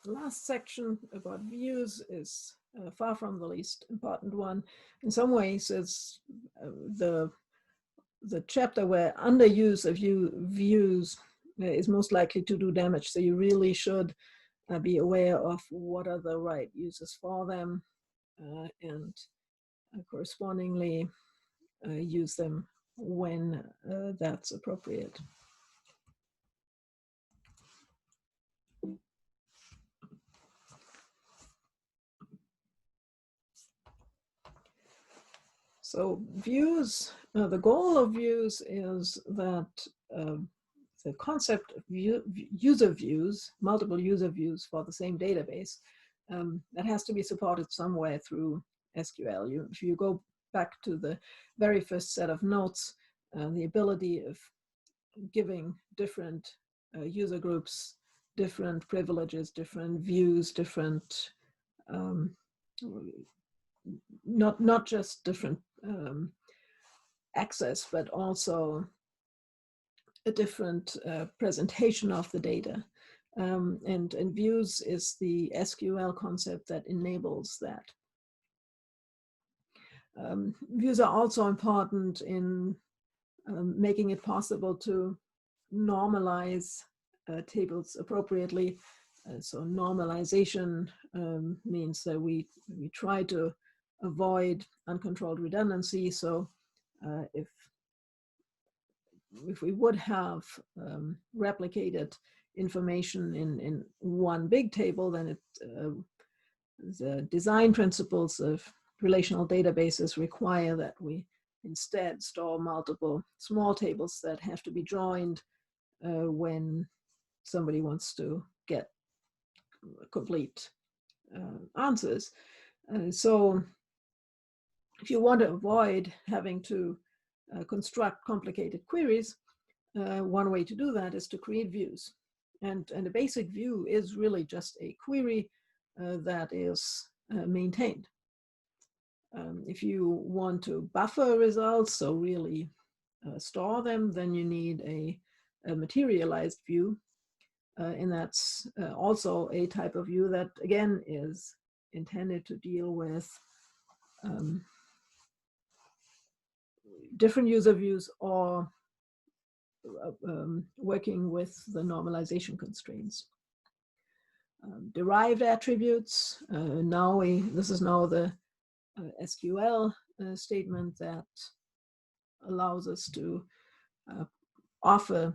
last section about views is far from the least important one. In some ways, it's the chapter where underuse of views is most likely to do damage. So you really should be aware of what are the right uses for them and correspondingly use them when that's appropriate. So views, the goal of views is that the concept of user views, multiple user views for the same database, that has to be supported somewhere through SQL. If you go back to the very first set of notes, the ability of giving different user groups different privileges, different views, different not just different access, but also a different presentation of the data. And views is the SQL concept that enables that. Views are also important in making it possible to normalize tables appropriately. So normalization means that we try to avoid uncontrolled redundancy. So if we would have replicated information in one big table, then the design principles of relational databases require that we instead store multiple small tables that have to be joined when somebody wants to get complete answers. So if you want to avoid having to construct complicated queries, one way to do that is to create views. And a basic view is really just a query that is maintained. If you want to buffer results, so really store them, then you need a materialized view. And that's also a type of view that, again, is intended to deal with different user views or working with the normalization constraints. Derived attributes, this is now the SQL statement that allows us to offer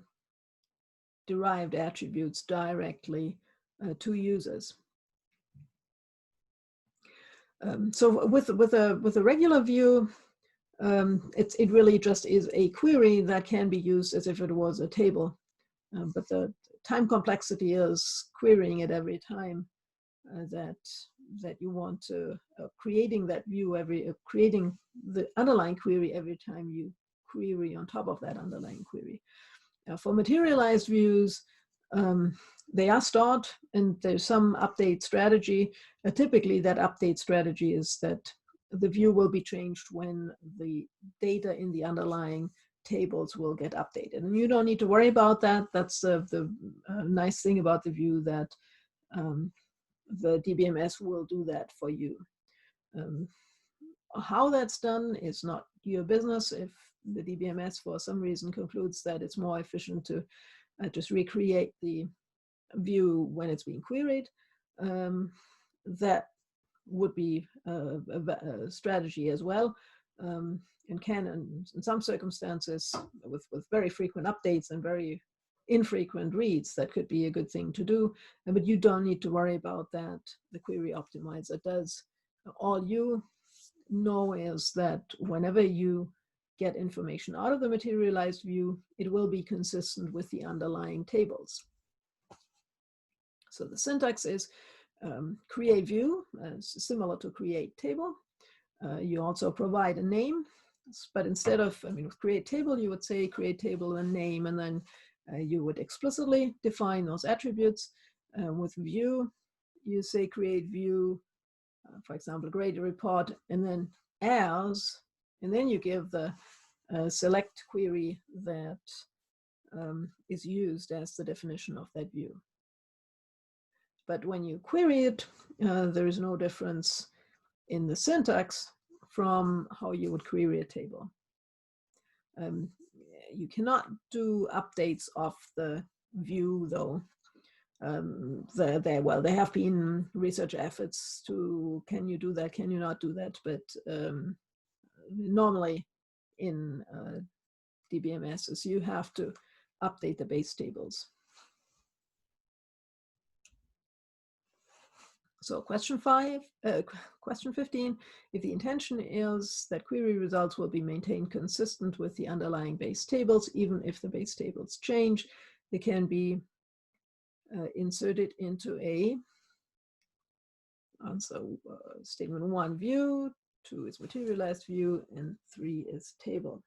derived attributes directly to users. So with a regular view, it really just is a query that can be used as if it was a table. But the time complexity is querying it every time that you want to creating that view creating the underlying query every time you query on top of that underlying query. For materialized views, they are stored and there's some update strategy. Typically that update strategy is that the view will be changed when the data in the underlying tables will get updated. And you don't need to worry about that. That's the nice thing about the view, that the DBMS will do that for you. How that's done is not your business. If the DBMS for some reason concludes that it's more efficient to just recreate the view when it's being queried, that would be a strategy as well, and can, in some circumstances, with very frequent updates and very infrequent reads, that could be a good thing to do. But you don't need to worry about that. The query optimizer does. All you know is that whenever you get information out of the materialized view, it will be consistent with the underlying tables. So the syntax is create view, similar to create table. You also provide a name, but instead of, with create table, you would say create table and name, and then you would explicitly define those attributes. With view, you say create view, for example, grade a report, and then as, and then you give the select query that is used as the definition of that view. But when you query it, there is no difference in the syntax from how you would query a table. You cannot do updates of the view, though. There have been research efforts to, can you do that, can you not do that, but normally in DBMSs you have to update the base tables. So question 15, if the intention is that query results will be maintained consistent with the underlying base tables, even if the base tables change, they can be inserted into a, and so statement 1 view, 2 is materialized view, and 3 is table.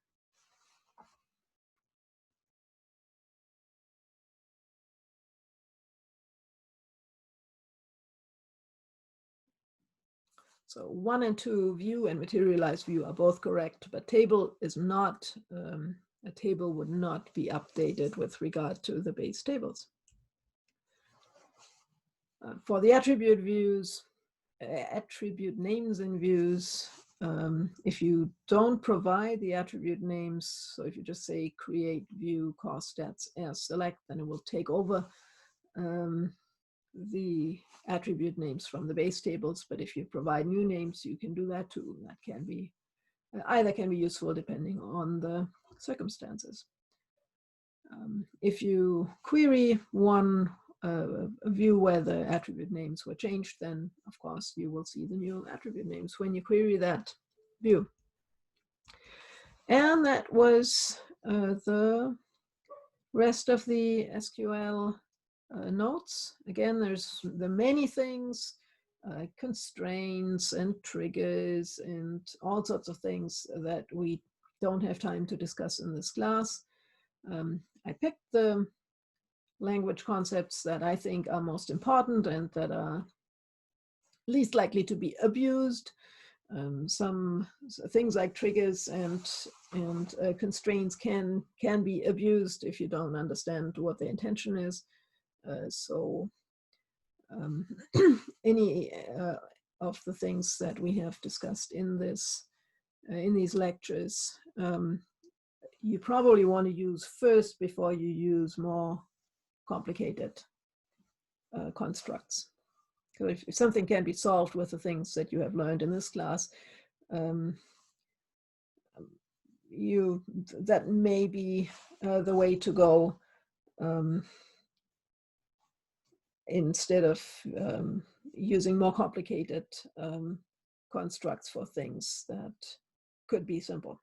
So 1 and 2, view and materialized view, are both correct, but table is not, a table would not be updated with regard to the base tables. For the attribute views, attribute names in views, if you don't provide the attribute names, so if you just say create view cost stats as select, then it will take over the attribute names from the base tables. But if you provide new names, you can do that too. That can be either can be useful depending on the circumstances. If you query one view where the attribute names were changed, then of course you will see the new attribute names when you query that view. And that was the rest of the SQL notes. Again, there's the many things, constraints and triggers and all sorts of things that we don't have time to discuss in this class. I picked the language concepts that I think are most important and that are least likely to be abused. Some things like triggers and constraints can be abused if you don't understand what the intention is. Any of the things that we have discussed in these lectures, you probably want to use first before you use more complicated constructs. So if something can be solved with the things that you have learned in this class, that may be the way to go, instead of using more complicated constructs for things that could be simple.